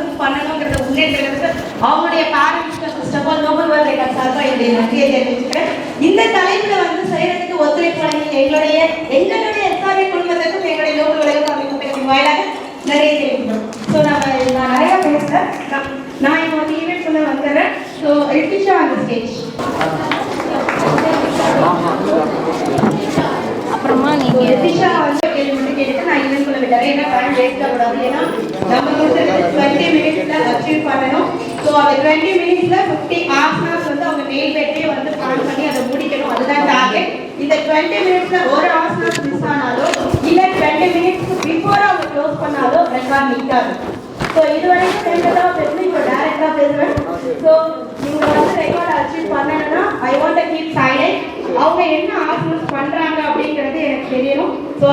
Move பண்ணணுங்கிறத முன்னேற்றத்துக்கு அவங்களுடைய பேரண்ட்ஸ்க்கு first of all Nobel world record சார்பாக என்னுடைய நன்றியை தெரிவிச்சுக்கிறேன். இந்த தலைப்புல செய்யறதுக்கு ஒத்துழைப்பு வழங்கி எங்களுடைய எஸ்ஆர்ஏ குடும்பத்துக்கும் எங்களுடைய நோபல் உலக அமைப்பு வாயிலாக நிறைய தெரிவிக்கிறோம். ஸோ நான் நிறைய பேசுகிறேன். நான் இப்போ ஈவெண்ட் சொல்ல வந்துடுறேன். So Rithisha on stage. அப்புறமா நீங்க ரித்திஷா கேள்வி மட்டும் கேட்டு நான் ஈவெண்ட் சொல்ல விட்டுறேன். ஏன்னா டைம் வேஸ்ட் ஆகக்கூடாது. ஏன்னா நம்ம வந்து 20 மினிட்ஸ்ல அச்சீவ் பண்ணணும். ஸோ அந்த 20 மினிட்ஸ்ல 50 ஆசனாஸ் அவங்க மெயில் பேட்லேயே பிளான் பண்ணி அதை முடிக்கணும். அதுதான் டார்கெட். இந்த 20 மினிட்ஸ்ல ஒரு ஆசனாஸ் மிஸ் ஆனாலும் இல்ல 20 மினிட்ஸ்க்கு பிஃபோர் அவங்க க்ளோஸ் பண்ணாலும் ரெக்கார்ட் நிற்காது. ஸோ இதுவரைக்கும் டெம்பரா பேசி இப்போ டைரக்டா பேசுவேன். ஸோ நீங்க ரெக்கார்ட் அச்சீவ் பண்ணணும்னா I want to keep silent. அவங்க என்ன ஆசனாஸ் பண்றாங்க அப்படிங்கிறது எனக்கு தெரியணும். So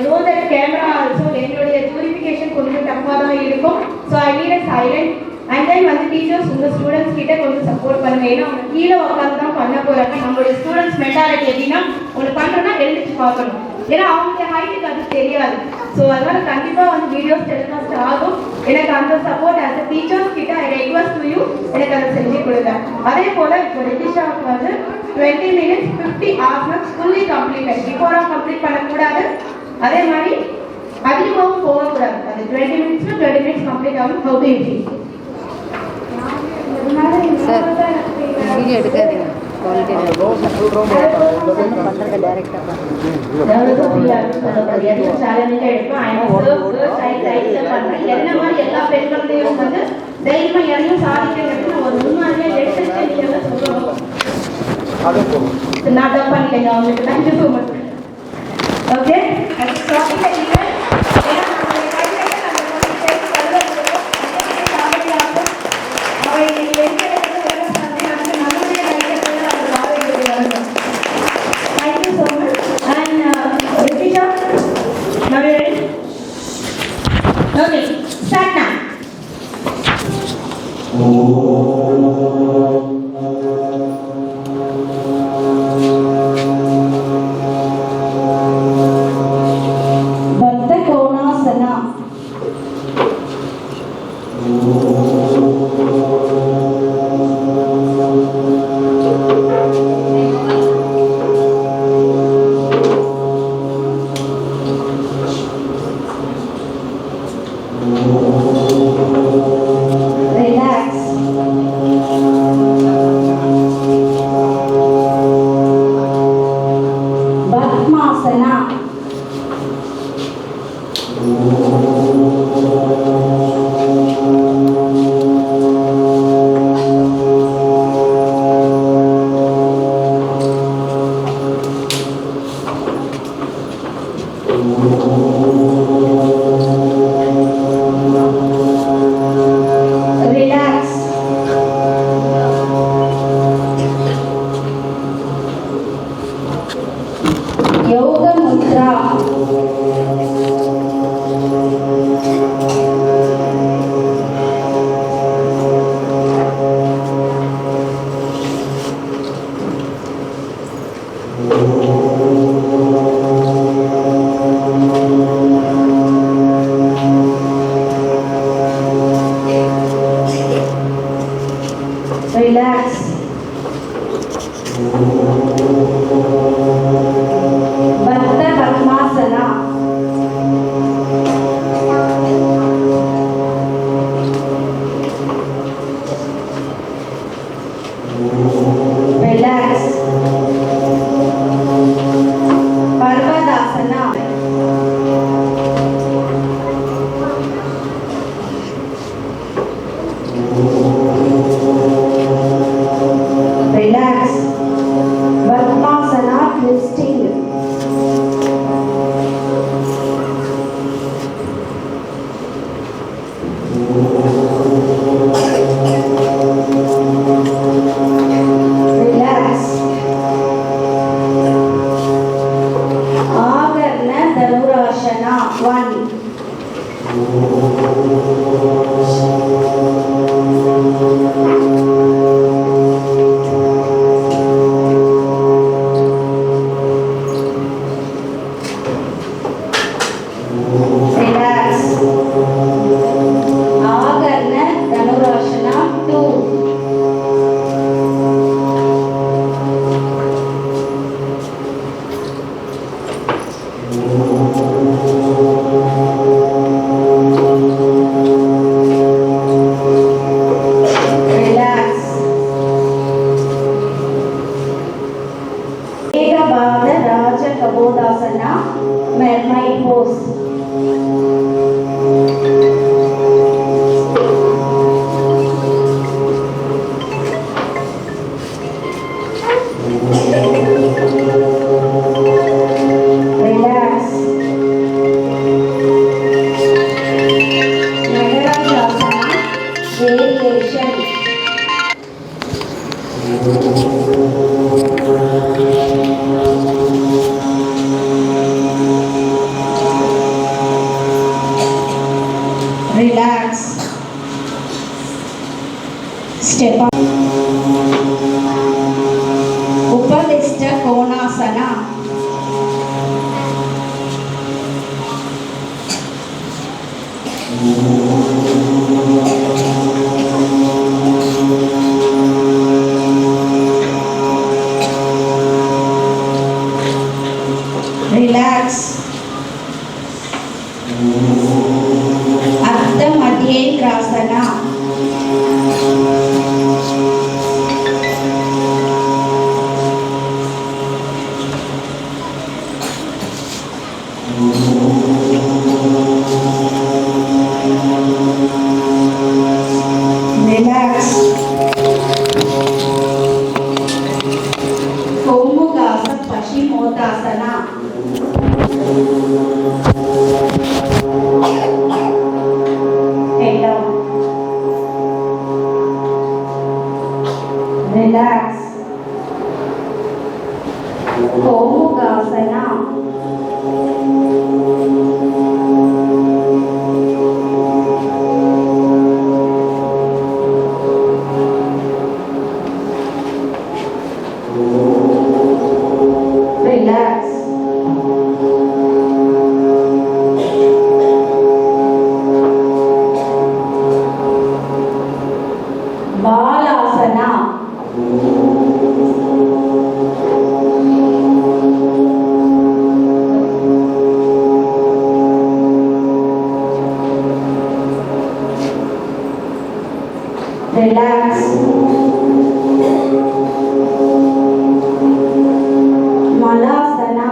know that camera also என்னுடைய பியூரிஃபிகேஷன் கொஞ்சம் டஃப்பாக தான் இருக்கும். So I need a silent. And then teachers உங்கள் ஸ்டூடெண்ட்ஸ் கிட்ட கொஞ்சம் சப்போர்ட் பண்ணுங்க. ஏன்னா அவங்க கீழே உட்காந்து தான் பண்ண போறாங்க. நம்மளுடைய ஸ்டூடெண்ட்ஸ் மென்டாலிட்டி எப்படின்னா ஒன்று பண்றோம்னா எழுதிச்சு பார்க்கணும். ஏன்னா அவங்களுடைய ஹைட்டுக்கு அது தெரியாது. ஸோ அதனால கண்டிப்பாக வீடியோஸ் டெலிகாஸ்ட் ஆகும். எனக்கு அந்த சப்போர்ட் ஆஸ் டீச்சர்ஸ் கிட்ட ஐ ரெக்வஸ்ட் டு யூ எனக்கு அதை செஞ்சு கொடுங்க. அதே போல இப்போ ரித்திஷாவுக்கு 20 மினிட்ஸ் 50 ஹவர்ஸ் ஃபுல்லி கம்ப்ளீட். பிஃபோரா கம்ப்ளீட் பண்ணக்கூடாது. அதே மாதிரி அதிகமாகவும் போகக்கூடாது. அது 20 மினிட்ஸ்ல 20 மினிட்ஸ் கம்ப்ளீட் ஆகும். How do you feel? Sir video எடுக்காதீங்க. குவாலிட்டி பண்ணுறது டைரெக்டாக என்ன மாதிரி எல்லா பெண்களையும் தைரியமா யாரையும் சாதிக்கிறது ஒரு முன்னாடியே எடுத்து சொல்லணும். நான் தப்பு பண்ணிட்டேங்க அவங்களுக்கு. Thank you so much. Okay Okay, start now. Baddha Konasana. Yoga Mudra. Relax. Baddha Padmasana. Relax. Parvadasana. Relax. Padmasana twisting. Relax. Agarna Dhanurashana 1. Relax. Relax. Step up. Upalishta Konasana. Relax. Ardha Madhyendrasana. Relax. Gomukasa Paschimottanasana. Head down. Relax. Gomukasana. Relax. Balasana. Relax. Malasana.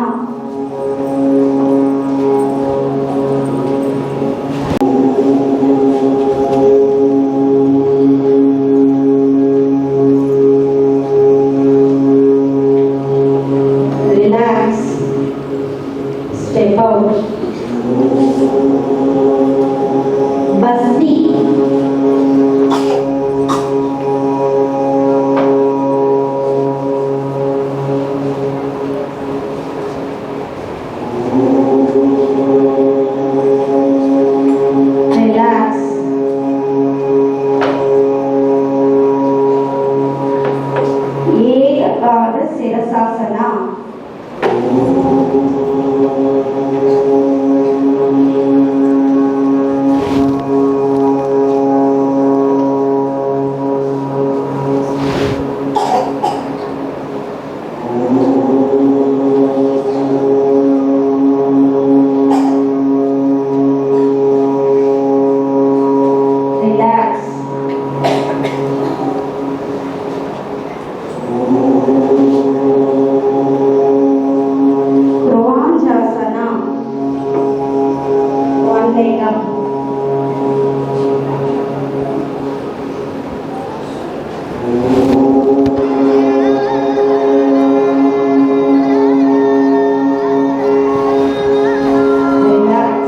Relax. Step out. Basti. Relax. Ekada Sirasasana. Relax. Rohanjasana. One leg up. Relax.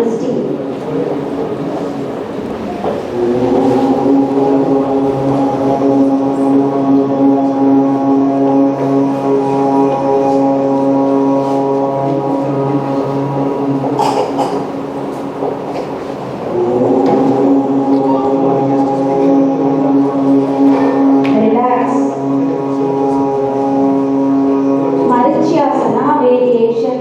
Christy. Relax. Marichyasana variation.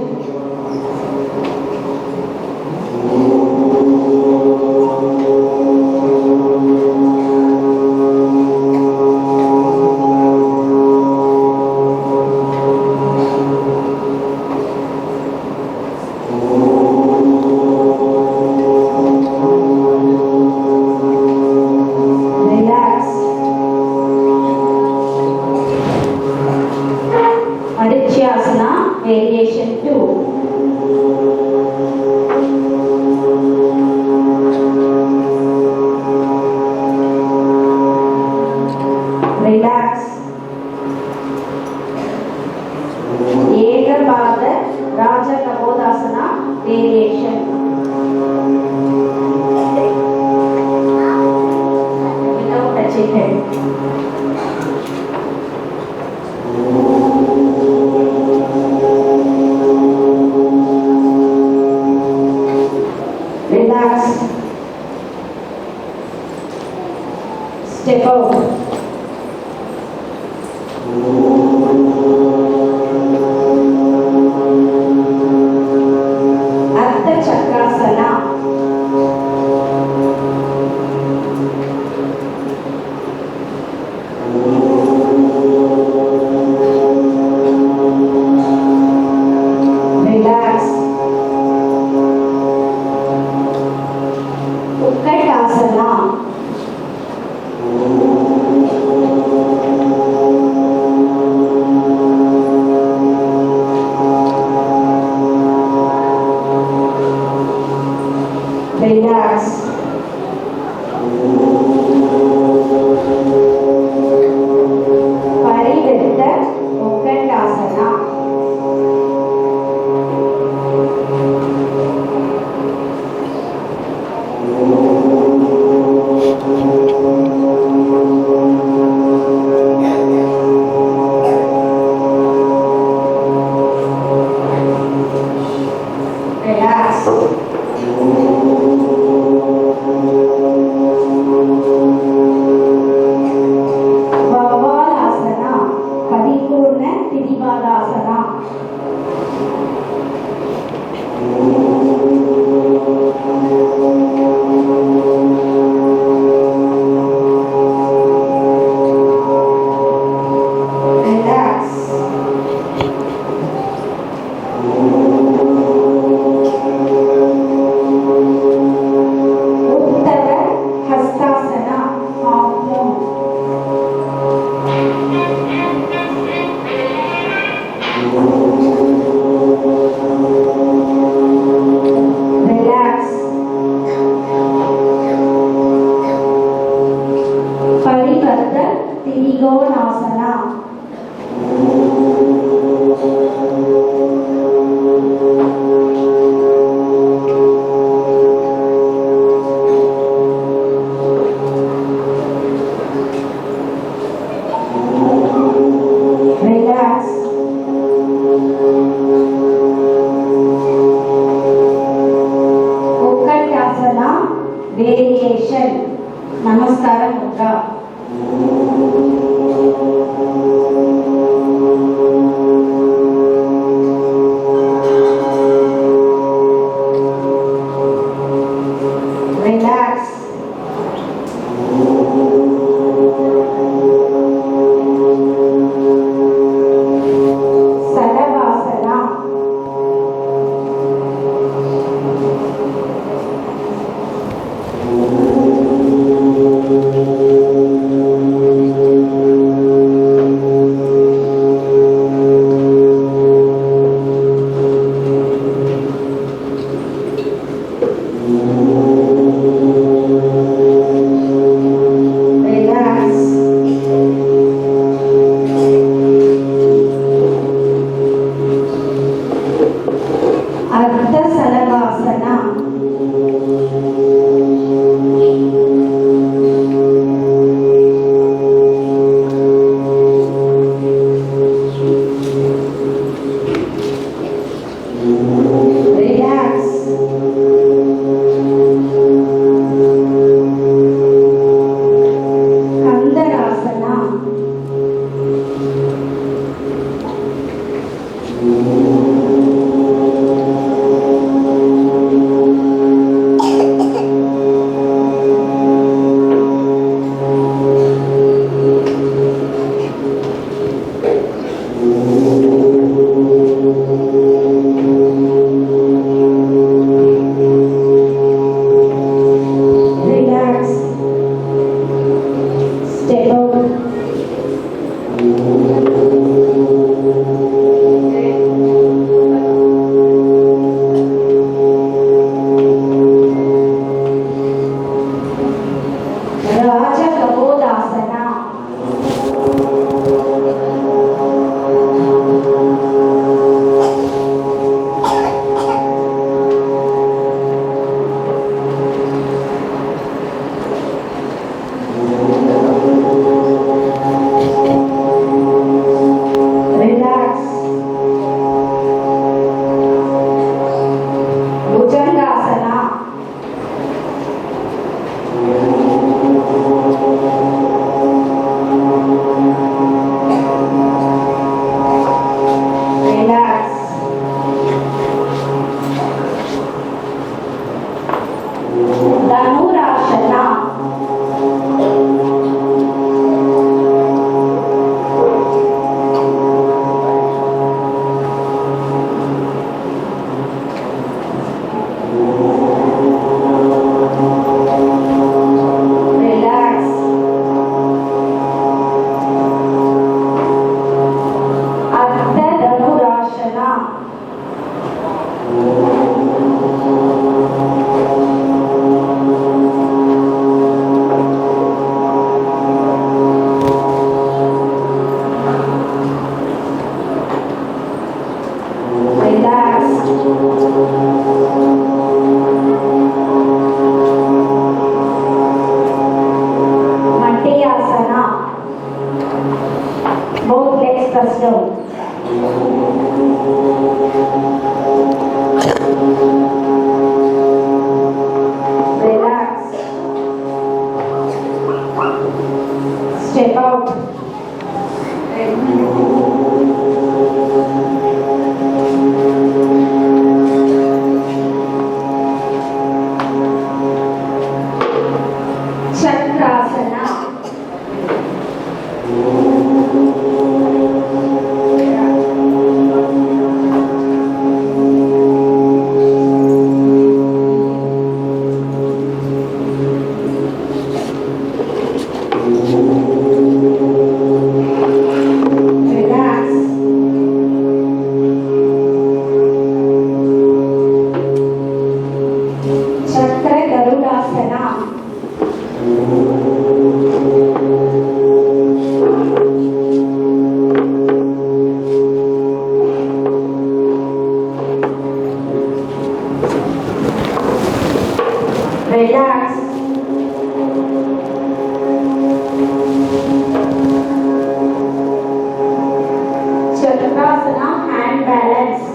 Relax. Marichyasana variation 2. Relax. Ekabada Raja Kabodasana variation. Without touching head. Relax. Step out. Ardha Chakrasana. Relax. Utkatasana. Relax. Parivirta Utkatasana. Relax. Bhavalasana, Paripurna Tirivadasana. Relax. Uttara Hastasana, half moon. Relax. Parivarta Trigonasana. Relax. Utkatasana variation. Namaskara Mudra. Relax. Salavasana. Relax. Chakrasana, hand balance.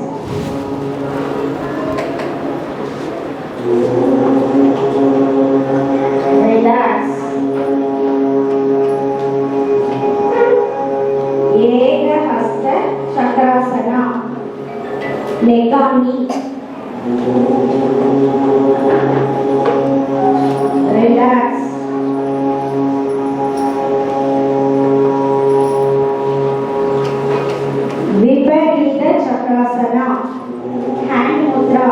Relax. Ekahasta Chakrasana. Negami. Relax. Viparita Chakrasana. Hand mudra.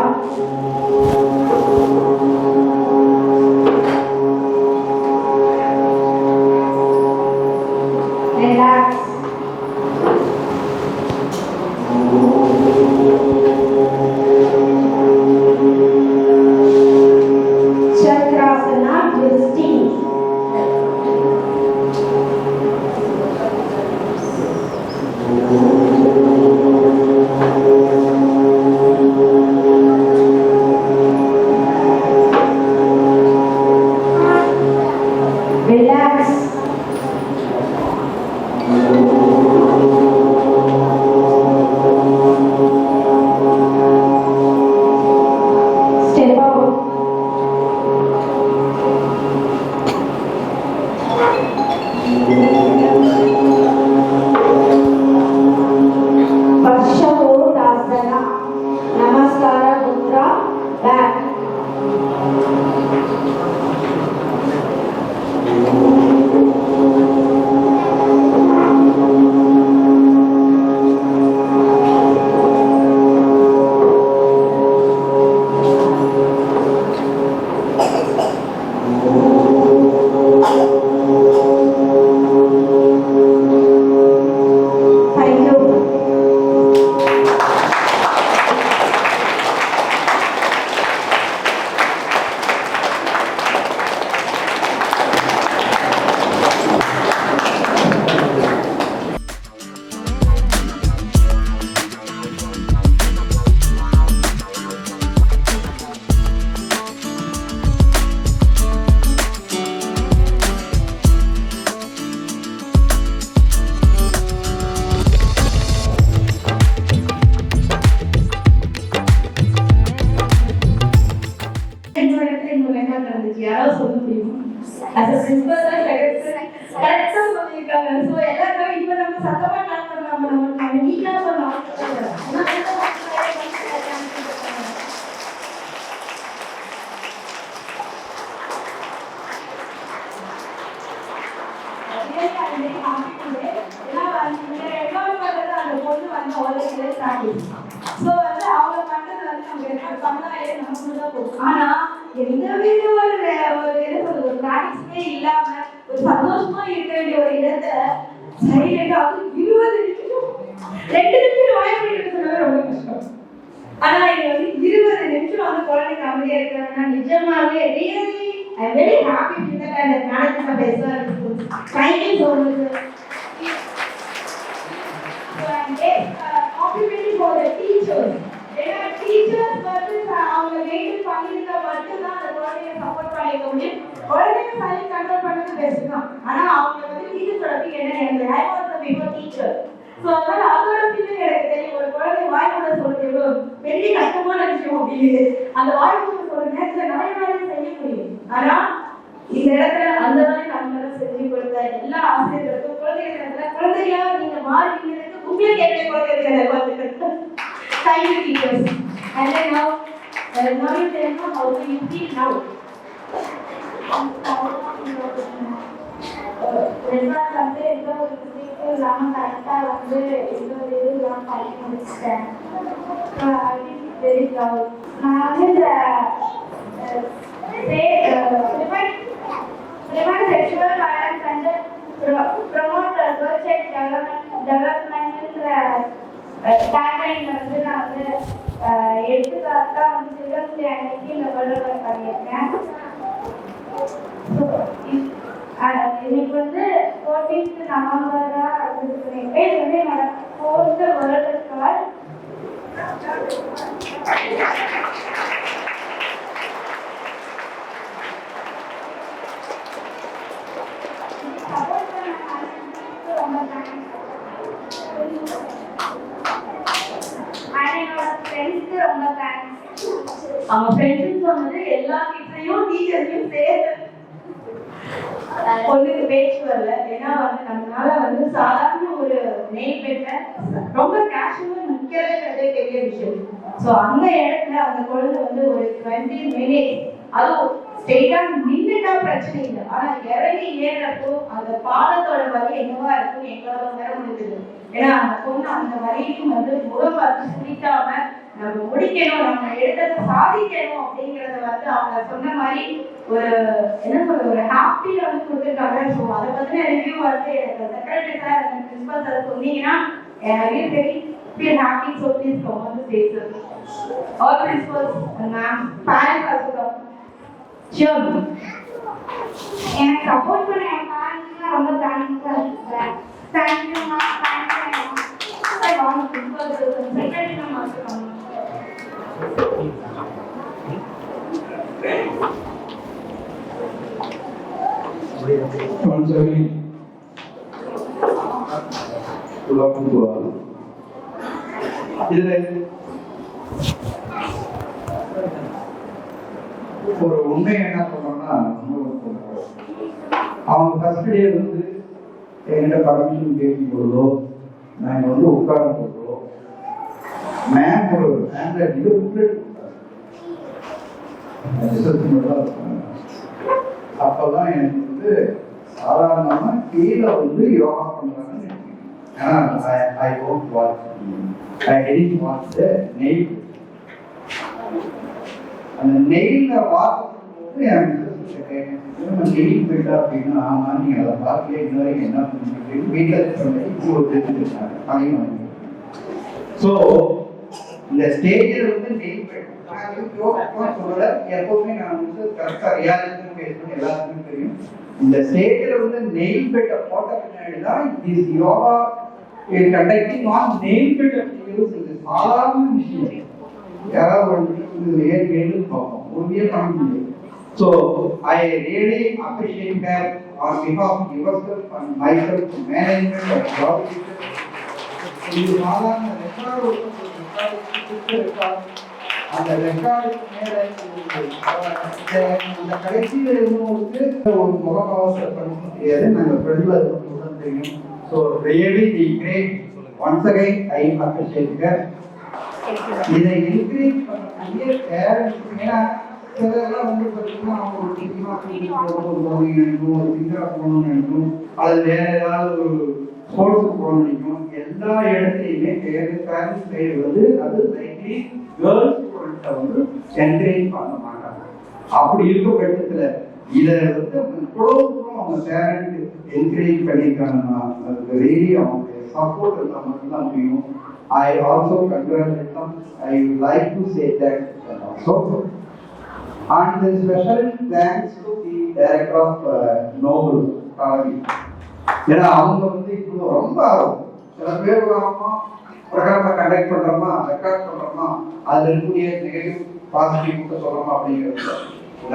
Relax. Chakrasana twisting. Relax. Step out. Parshavottasana. Namaskara Mudra. Back. Thank you. இன்னொரு இடத்துல இன்னொரு record நடந்துச்சு. யாராவது சொல்ல முடியுமா? As a principal தான் correct ஆ சொல்லியிருக்காங்க. So எல்லாரும் இப்ப நம்ம சத்தமா clap பண்ணாம நம்ம நீட்டா சொல்லலாம். Really, I'm very happy today. ஏன்னா இந்த ரெக்கார்ட் பண்றது அந்த பொண்ணு வந்து already practice. So வந்து அவங்க பண்றது வந்து நம்ம பண்ணாலே நமக்கு தான் போகும். ஆனா எந்த வீடு ஒரு என்ன சொல்றது ஒரு பிராக்டிஸே இல்லாம ஒரு சந்தோஷமா இருக்க வேண்டிய ஒரு இடத்துல சைலண்டா 20 நிமிஷம் 2 நிமிஷம் வாய் பண்ணிட்டு சொன்னது ரொம்ப கஷ்டம். ஆனா இது வந்து 20 நிமிஷம் வந்து குழந்தைங்க அமைதியா இருக்கிறாங்கன்னா நிஜமாவே really I am very happy with that and management of SRM school. Thank you so much. So I'm very complimenting for the teachers. ஏன்னா டீச்சர்ஸ் வந்து அவங்க கைட் பண்ணிருந்தா மட்டும் தான் அந்த குழந்தைய சப்போர்ட் பண்ணிக்க முடியும். குழந்தைங்க சைலண்ட் கண்ட்ரோல் பண்ணது பெஸ்ட் தான். ஆனா அவங்க வந்து டீச்சர்ஸோட என்ன எனக்கு I was the before teacher. So அதனால அதோட ஃபீலிங் எனக்கு தெரியும். ஒரு குழந்தை வாய்மொழி சொல்றது எவ்வளோ பெரிய கஷ்டமான விஷயம் அப்படின்னு. அந்த வாய்மொழி சொல்ற நேரத்தில் நிறைய செய்ய முடியும். ஆனா இந்த இடத்துல அந்த மாதிரி நம்மளால செஞ்சு கொடுத்த எல்லா ஆசிரியர்களுக்கும் குழந்தைகளா நீங்க மாறினீங்களுக்கு உங்களுக்கு என்ன குழந்தைகளை வாழ்த்துக்கள். Thank you, teachers. And then now you tell me how do you feel now? Resort வந்து எந்த ஒரு விஷயமும் இல்லாமல் கரெக்டாக வந்து எந்த ஒரு இதுவும் இல்லாமல் பண்ணி முடிச்சிட்டேன். Very proud. நான் வந்து இந்த prevent sexual violence and promote social development tagline வந்து நான் வந்து எடுத்துக்காட்டா வந்து சில்ட்ரன்ஸ் டே அன்னைக்கு இந்த வேர்ல்டு பண்ணியிருக்கேன். இன்னைக்கு வந்து 14th நவம்பரா இது வந்து என்னோட 4th வேர்ல்டு கால். அவங்க ஃப்ரெண்ட்ஸ் சொன்னது எல்லா கிட்ஸையும் டீச்சர்ஸையும் சேர்த்து பொண்ணுக்கு பேச்சு வரல. ஏன்னா வந்து நம்மளால வந்து சாதாரண ஒரு நெய் பெட்டை ரொம்ப கேஷுவலா நிக்கிறதே பெரிய விஷயம். ஸோ அந்த இடத்துல அந்த குழந்தை வந்து ஒரு 20 minutes அதுவும் ஸ்ட்ரெயிட்டா நின்றுட்டா பிரச்சனை இல்லை, ஆனா இறங்கி ஏறப்போ அந்த பாலத்தோட வலி என்னவா இருக்கும் எங்களால உணர முடியுது. ஏன்னா அந்த பொண்ணு அந்த வலியும் வந்து முகம் பார்த்து சுடிக்காம நம்ம முடிக்கணும், நம்ம எடுத்ததை சாதிக்கணும் அப்படிங்கறத வந்து அவங்க சொன்ன மாதிரி ஒரு என்ன சொல்ற ஒரு ஹாப்பியில வந்து கொடுத்துருக்காங்க. ஸோ அதை பத்தின ரிவ்யூ வந்து எனக்கு செக்ரட்டரி சார் அந்த பிரின்சிபல் சார் சொன்னீங்கன்னா எனக்கு very feel happy. So please come on the stage, sir. All principals and ma'am, parents also come. Sure. எனக்கு சப்போர்ட் பண்ண என் பேரண்ட்ஸ்க்கு ரொம்ப தேங்க்ஸா இருக்கேன். தேங்க்யூ மா, தேங்க்யூ மா. சார் வாங்க principal sir secretary ma'am also Once again, welcome to all. ஒரு உண்மை என்ன சொல்றோம்னா, அவங்க ஃபர்ஸ்ட் டே வந்து என்கிட்ட பர்மிஷன் கேட்கும் பொழுதோ நாங்கள் வந்து உட்காரும் பொழுதோ மேம் ஒரு ஹேண்ட்லெட் இது புக்லெட் அப்பதான் எனக்கு வந்து சாதாரணமா கீழே வந்து யோகா பண்றாங்கன்னு ஏன்னா I don't watch I tend watch the nail. அந்த நெயில பார்க்கும்போது எனக்கு நெயில் போயிட்டா அப்படின்னா ஆமா நீங்க அதை பார்க்கல இன்ன வரைக்கும் என்ன பண்ணுறீங்க வீட்டில் சொன்னேன் இப்போ தெரிஞ்சுருக்காங்க அதையும் வாங்கி. ஸோ இந்த ஸ்டேஜில் வந்து நெயில் போயிட்டு சொல்லல எப்பவுமே நான் வந்து கரெக்டா ரியாலிட்டி பேசணும் எல்லாருக்குமே தெரியும். இந்த ஸ்டேஜில் வந்து நெயில் பெட்ட போட்ட பின்னாடி தான் this yoga conducting on nail பெட்ட சாதாரண விஷயம். யாராவது ஏழு பார்ப்போம் உறுதியே பண்ண முடியும். So I really appreciate her on behalf of yourself and myself management of job. இது சாதாரண ரெக்கார்டு அந்த ரெக்கார்டுக்கு மேலே அந்த கடைசியில் இருந்தவங்களுக்கு ஒரு முகக்கவசத்தை பண்ண முடியாது. நாங்கள் ஃப்ரெண்டில் தான் தெரியும். So really the great once again I appreciate her. இதை என்கரேஜ் பண்ணக்கூடிய பேரண்ட்ஸ், ஏன்னா சிலர்லாம் வந்து பார்த்தீங்கன்னா அவங்க ஒரு சினிமா போகணும்னு நினைக்கும், ஒரு சிங்கரா போகணும்னு நினைக்கும், அது வேற ஏதாவது ஒரு ஸ்போர்ட்ஸுக்கு போகணும்னு நினைக்கும். எல்லா இடத்துலையுமே பேரண்ட்ஸ் சைடு வந்து அது லைக்லி கேர்ள்ஸ் ஸ்டூடெண்ட்டை வந்து என்கரேஜ் பண்ண மாட்டாங்க. அப்படி இருக்க பட்சத்தில் இதை வந்து இவ்வளோ தூரம் அவங்க பேரண்ட் என்கரேஜ் பண்ணியிருக்காங்கன்னா அதுக்கு ரெடி அவங்க சப்போர்ட் இருந்தால் மட்டும்தான் முடியும். I also congratulate them. I would like to say that also. And the special thanks to the director of Noble Kavali. ஏன்னா அவங்க வந்து இப்போ ரொம்ப சில பேர் ப்ரோக்ராமை கண்டக்ட் பண்ணுறோமா ரெக்கார்ட் பண்ணுறோமா அதில் இருக்கக்கூடிய நெகட்டிவ் பாசிட்டிவ் சொல்கிறோமா அப்படிங்கிறது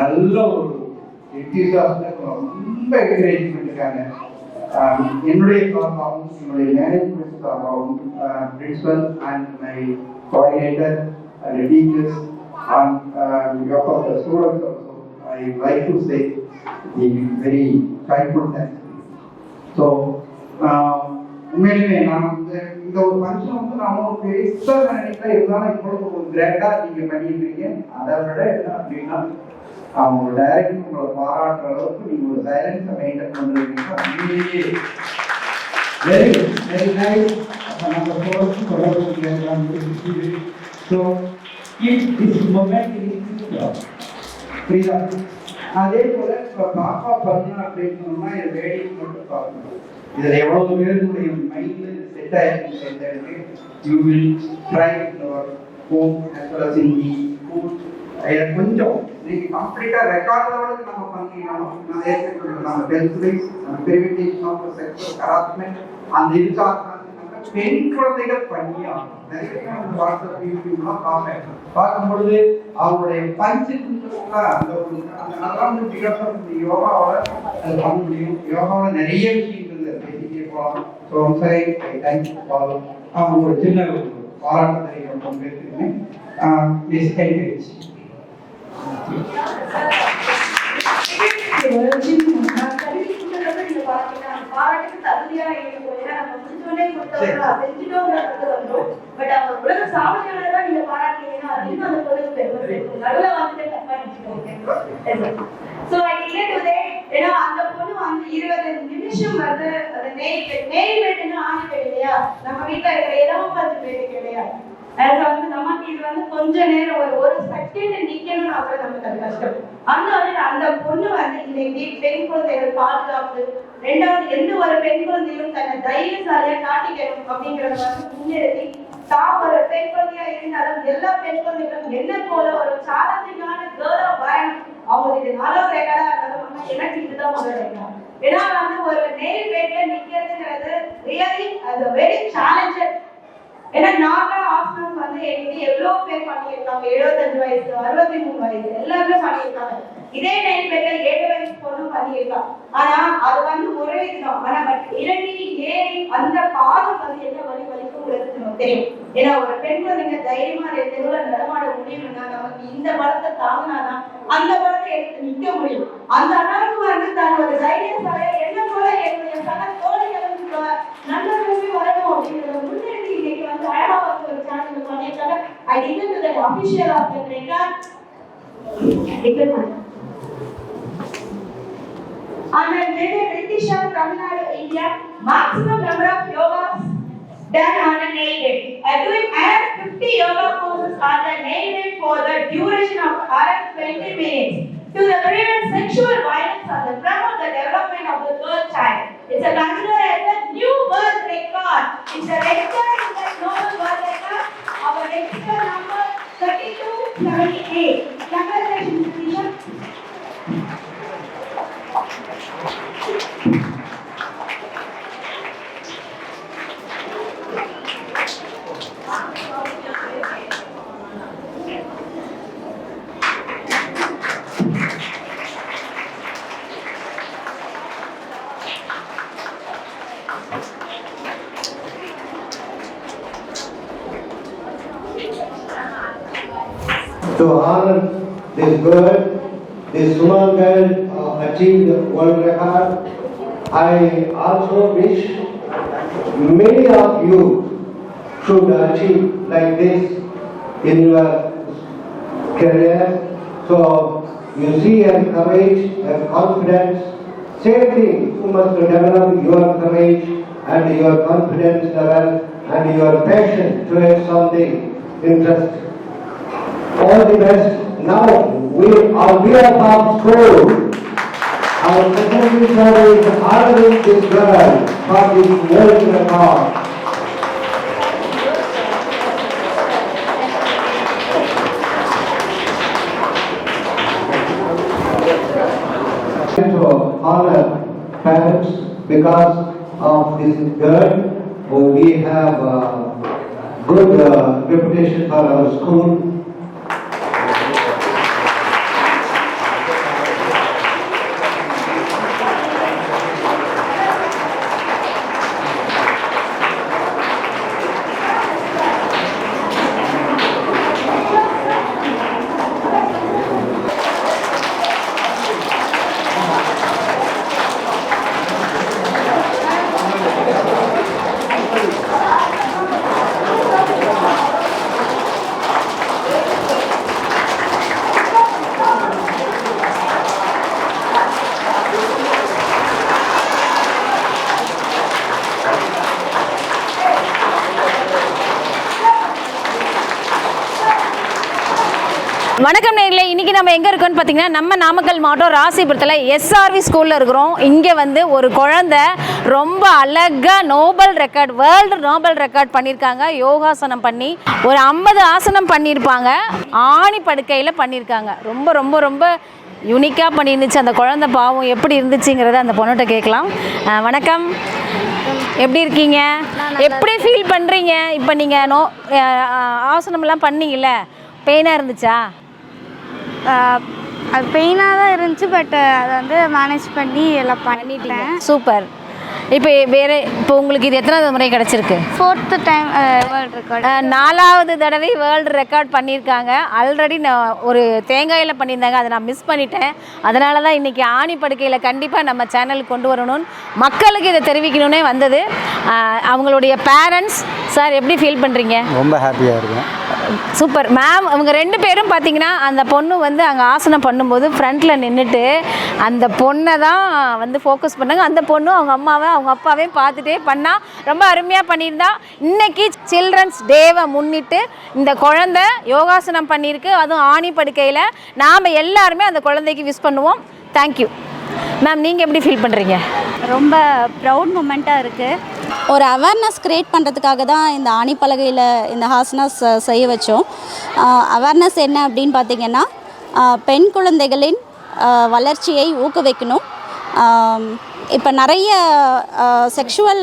நல்ல ஒரு எக்ஸாஸ்ட் ரொம்ப என்கரேஜ் பண்ணியிருக்காங்க. என்னுடைய சார்பாகவும் என்னுடைய மேனேஜ்மெண்ட் சார்பாகவும் principal and my coordinator and teachers and behalf of the students also I would like to say the very thankful thanks. So உண்மையிலுமே நான் வந்து இந்த ஒரு ஃபங்க்ஷன் வந்து நான் ஒரு பெருசாக நினைக்கல, இருந்தாலும் இப்பொழுது ஒரு கிராண்டாக நீங்கள் பண்ணியிருக்கீங்க. அதை விட என்ன அப்படின்னா அவங்க டைரக்ட் உங்களை பாராட்டுற அளவுக்கு நீங்க ஒரு சைலன்ஸை மெயின்டைன் பண்றீங்க. Very good, very nice. நம்ம போறது தொடர்பு. So if this moment is புரியுதா? அதே போல இப்போ பாப்பா பண்ணா அப்படின்னா இது வேடிக்கை மட்டும் பார்க்கணும். இதில் எவ்வளவு பேருடைய மைண்ட்ல செட் ஆயிருக்கு. You will try your home as well as in the school. கொஞ்சம் நீங்க கம்ப்ளீட்டா ரெக்கார்ட் லெவலுக்கு நம்ம பண்ணிக்கணும். நான் ஏற்கனவே நம்ம ஹெல்த் வைஸ் நம்ம பிரிவென்ஷன் ஆஃப் செக்ஷுவல் ஹராஸ்மெண்ட் அந்த இதுக்காக பெண் குழந்தைகள் பண்ணி ஆகணும். நிறைய பேர் வாட்ஸ்அப் யூடியூப்லாம் பார்க்கும்பொழுது அவங்களுடைய அதெல்லாம் வந்து பிகாஸ் ஆஃப் இந்த யோகாவோட அது பண்ண முடியும். யோகாவோட நிறைய விஷயங்கள் பேசிட்டே போகலாம். ஸோ சரி, தேங்க்யூ ஃபார் அவங்க ஒரு சின்ன பாராட்டு தெரியும் பேசிருக்கேன். பாராட்டுக்கு தகுதியா இருக்கும். ஏன்னா நம்ம முடிஞ்சோடனே கொடுத்தவங்க செஞ்சுட்டோங்கிறது வந்துடும். பட் அவங்க உலக சாதனையாளராக நீங்க பாராட்டீங்கன்னா அது இன்னும் அந்த பொருளுக்கு பெருமை சேர்க்கும். நடுவில் வந்துட்டு தப்பா நினைச்சுக்கோங்க. So I needed to say, ஏன்னா அந்த பொண்ணு வந்து 20 நிமிஷம் வந்து அந்த நெயில் வெட்டுன்னு ஆணிட்டு இல்லையா, நம்ம வீட்டுல இருக்கிற இடமும் பார்த்து பேரு கிடையாது. அது வந்து நமக்கு இது வந்து கொஞ்ச நேரம் ஒரு செகண்ட் நிக்கணும்னு அப்புறம் நமக்கு அது கஷ்டம். அந்த பொண்ணு வந்து இன்னைக்கு பெண் குழந்தைகள் பாதுகாப்பு, ரெண்டாவது எந்த ஒரு பெண் குழந்தையும் தன்னை தைரியசாலியா காட்டிக்கணும் அப்படிங்கறத வந்து முன்னெடுத்து தான் ஒரு பெண் குழந்தையா இருந்தாலும் எல்லா பெண் குழந்தைகளும் என்ன போல ஒரு சேலஞ்சிங்கான கேர்ளா வரணும். அவங்க இது 4வது ரெக்கார்டா இருந்தாலும் எனக்கு இதுதான் முதல் ரெக்கார்ட். ஏன்னா வந்து ஒரு நெயில் வெட்ல நிக்கிறதுங்கிறது ரியலி அது வெரி சேலஞ்சர். ஏன்னா நார்மலா ஆப்ஷன்ஸ் வந்து எனக்கு எவ்வளவு பேர் பண்ணியிருக்காங்க, 75 வயசு 63 வயசு எல்லாருமே பண்ணியிருக்காங்க. இதே நெயில் வெட்ல 7 வயசு பொண்ணும் பண்ணியிருக்காங்க. ஆனா அது வந்து ஒரே இதுதான். ஆனா பட் இறங்கி ஏறி அந்த பாதம் வந்து என்ன வலிக்குங்கிறது நமக்கு தெரியும். ஏன்னா ஒரு பெண் குழந்தைங்க தைரியமா தெருவுல நடமாட முடியும்னா நமக்கு இந்த பலத்தை தாங்கினாதான் அந்த பலத்தை எடுத்து நிக்க முடியும். அந்த அளவுக்கு வந்து தான் ஒரு தைரியசாலியா என்ன போல என்னுடைய சக தோழிகளுக்கு நல்ல மூவி வரணும் அப்படிங்கிறத முன்னெடுத்து இன்னைக்கு வந்து அழகா வந்து ஒரு சேனல் பண்ணியிருக்காங்க. I didn't do that official of the record. And then Ritisha, Tamil Nadu, India, maximum number of yogas done on a nail bed. Doing 50 yoga poses on the nail bed for the duration of 20 minutes to prevent sexual violence and promote the development of the girl child. It's considered as a new world record. It's a record in the global world record. Our register number 3278. Congratulations, Ritisha. To honor this girl, this Suman girl achieved the world record. I also wish many of you should achieve like this in your career. So you see your courage and confidence. Same thing, you must develop your courage and your confidence level and your passion towards something interest. All the best. Now, we are of school. Our secondary service is honoring this girl for this world record. To honor parents because of this girl, we have good reputation for our school. வணக்கம் நேயர்களே, இன்றைக்கி நம்ம எங்கே இருக்கோன்னு பார்த்தீங்கன்னா நம்ம நாமக்கல் மாவட்டம் ராசிபுரத்தில் SRV ஸ்கூலில் இருக்கிறோம். இங்கே வந்து ஒரு குழந்தை ரொம்ப அழகாக Nobel record, world Nobel record பண்ணியிருக்காங்க. யோகாசனம் பண்ணி ஒரு 50 ஆசனம் பண்ணியிருப்பாங்க. ஆணி படுக்கையில் பண்ணியிருக்காங்க. ரொம்ப ரொம்ப ரொம்ப யூனிக்காக பண்ணியிருந்துச்சு. அந்த குழந்தை பாவம் எப்படி இருந்துச்சுங்கிறத அந்த பொண்ணுகிட்ட கேட்கலாம். வணக்கம், எப்படி இருக்கீங்க? எப்படி ஃபீல் பண்ணுறீங்க? இப்போ நீங்கள் ஆசனமெல்லாம் பண்ணீங்கல்ல, பெயினாக இருந்துச்சா? அது பெயினாக தான் இருந்துச்சு. பட் அதை வந்து மேனேஜ் பண்ணி எல்லாம் பண்ணிட்டேன். சூப்பர். இப்போ உங்களுக்கு இது எத்தனாவது முறை கிடச்சிருக்கு? 4th time world record. 4வது தடவை வேர்ல்டு ரெக்கார்ட் பண்ணியிருக்காங்க. ஆல்ரெடி நான் ஒரு தேங்காயில் பண்ணியிருந்தாங்க, அதை நான் மிஸ் பண்ணிட்டேன். அதனால தான் இன்றைக்கி ஆணி படுக்கையில் கண்டிப்பாக நம்ம சேனலுக்கு கொண்டு வரணும்னு மக்களுக்கு இதை தெரிவிக்கணுன்னே வந்தது. அவங்களுடைய பேரண்ட்ஸ் சார் எப்படி ஃபீல் பண்ணுறீங்க? ரொம்ப ஹாப்பியாக இருக்கேன். Super ma'am. அவங்க 2 பேரும் பார்த்தீங்கன்னா அந்த பொண்ணு வந்து அங்கே ஆசனம் பண்ணும்போது ஃப்ரண்ட்டில் நின்றுட்டு அந்த பொண்ணை தான் வந்து ஃபோக்கஸ் பண்ணாங்க. அந்த பொண்ணு அவங்க அம்மாவை அவங்க அப்பாவையும் பார்த்துட்டே பண்ணால் ரொம்ப அருமையாக பண்ணியிருந்தா. இன்றைக்கி சில்ட்ரன்ஸ் டேவை முன்னிட்டு இந்த குழந்தை யோகாசனம் பண்ணியிருக்கு, அதுவும் ஆணி படுக்கையில். நாம் எல்லாருமே அந்த குழந்தைக்கு விஷ் பண்ணுவோம். Thank you ma'am. நீங்கள் எப்படி ஃபீல் பண்ணுறீங்க? ரொம்ப ப்ரவுட் மூமெண்ட்டாக இருக்குது. ஒரு அவேர்னஸ் க்ரியேட் பண்ணுறதுக்காக தான் இந்த ஆணிப்பலகையில் இந்த ஹாசனாஸ் செய்ய வச்சோம். அவேர்னஸ் என்ன அப்படின்னு பார்த்திங்கன்னா, பெண் குழந்தைகளின் வளர்ச்சியை ஊக்குவிக்கணும். இப்போ நிறைய செக்ஷுவல்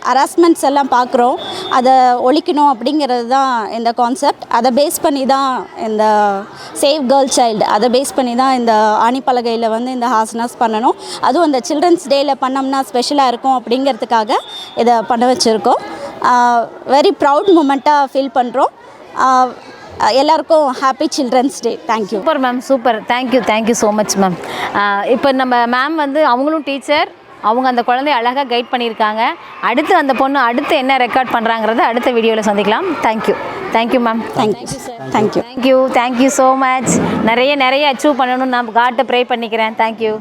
ஹராஸ்மெண்ட்ஸ் எல்லாம் பார்க்குறோம், அதை ஒழிக்கணும் அப்படிங்கிறது தான் இந்த கான்செப்ட். அதை பேஸ் பண்ணி தான் இந்த சேவ் கேர்ள் சைல்டு, அதை பேஸ் பண்ணி தான் இந்த ஆணிப்பலகையில் வந்து இந்த ஹாசனாஸ் பண்ணணும். அதுவும் இந்த சில்ட்ரன்ஸ் டேயில் பண்ணோம்னா ஸ்பெஷலாக இருக்கும் அப்படிங்கிறதுக்காக இதை பண்ண வச்சுருக்கோம். வெரி ப்ரவுட் மூமெண்ட்டாக ஃபீல் பண்ணுறோம். எல்லாருக்கும் happy children's day. Thank you. Super ma'am, super. Thank you so much ma'am. இப்போ நம்ம மேம் வந்து அவங்களும் டீச்சர், அவங்க அந்த குழந்தைய அழகாக கைட் பண்ணியிருக்காங்க. அடுத்து அந்த பொண்ணு அடுத்து என்ன ரெக்கார்ட் பண்ணுறாங்கிறத அடுத்த வீடியோவில் சந்திக்கலாம். Thank you ma'am. Thank you so much. நிறைய அச்சீவ் பண்ணணும்னு நான் காட்டை ப்ரே பண்ணிக்கிறேன். தேங்க்யூ.